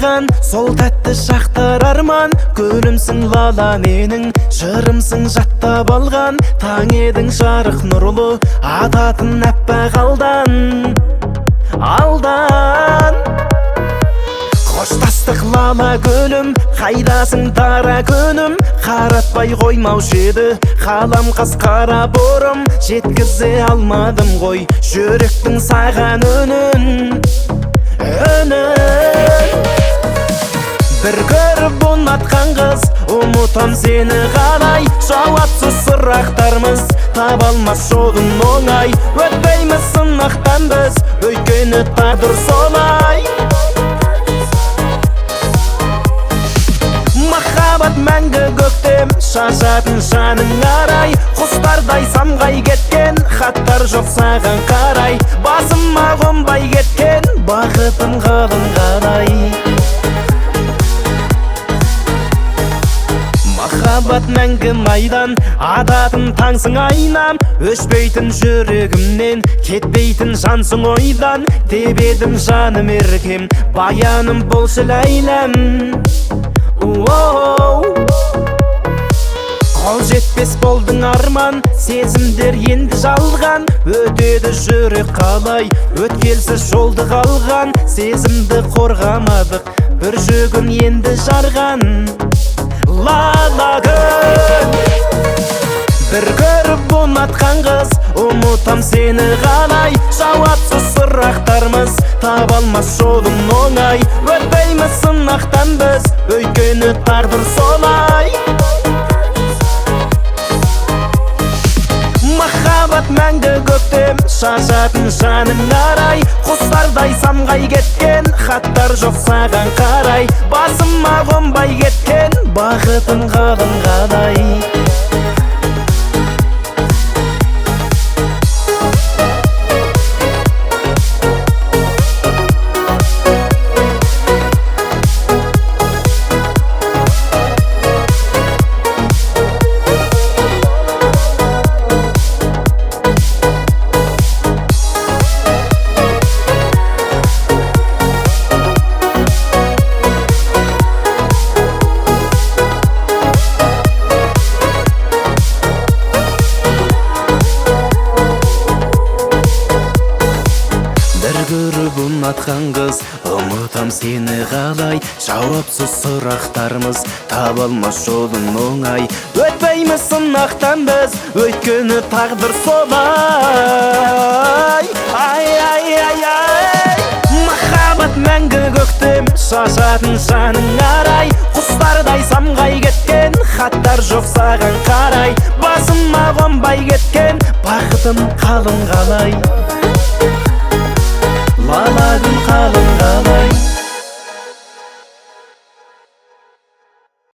қалған, сол тәтті шақтар арман. Гүлімсің лала менің, жырымсың жаттап алған. Таң едің жарық нұрлы, ататын әппақ алдан. Қоштастық лала гүлім, қайдасың дара күнім. Қаратпай қоймаушы еді қалам қасқара бұрым. Жеткізе алмадым ғой жүректің саған үнін. Бір көріп ұнатқан қыз, ұмытам сені қалай. Жауапсыз сұрақтарымыз таба алмас жолын оңай. Өтпейміз сынақтан біз, өйткені тағдыр солай. Махаббат мәңгі көктем, шашатын жаның арай. Құстардай самғай кеткен, хаттар жоқ саған қарай. Басыма қонбай кеткен, бақытым қалың қалай. Махаббат мәңгі майдан, адатын таңсың айнам. Өшпейтін жүрегімнен, кетпейтін жансың ойдан. Тебедім жаным еркем, баяным болшы ләйләм. Қол жетпес болдың арман, сезімдер енді жалған. Өтеді жүрек қалай, өткелсіз жолды қалған. Сезімді қорғамадық, бір жүгін енді жарған. Лала гүл, бір көріп ұнатқан қыз, ұмытам сені қалай. Жауапсыз сұрақтарымыз таба алмас жолын оңай. Өтпейміз сынақтан біз, өйткені тағдыр солай. Махаббат мәңгі көктем, шашатын жаның арай. Құстардай самғай кеткен, хаттар жоқ саған қарай. Басыма қонбай кеткен, бақытым қалың қалай. Көріп ұнатқан қыз, ұмытам сені қалай. Жауапсыз сұрақтарымыз таба алмас жолын оңай. Өтпейміз сынақтан біз, өйткені тағдыр солай. Махаббат мәңгі көктем, шашатын жаның арай. Құстардай самғай кеткен, хаттар жоқ саған қарай. Басыма қонбай кеткен, бақытым қалың қалай. Лала гүл қалың қалай.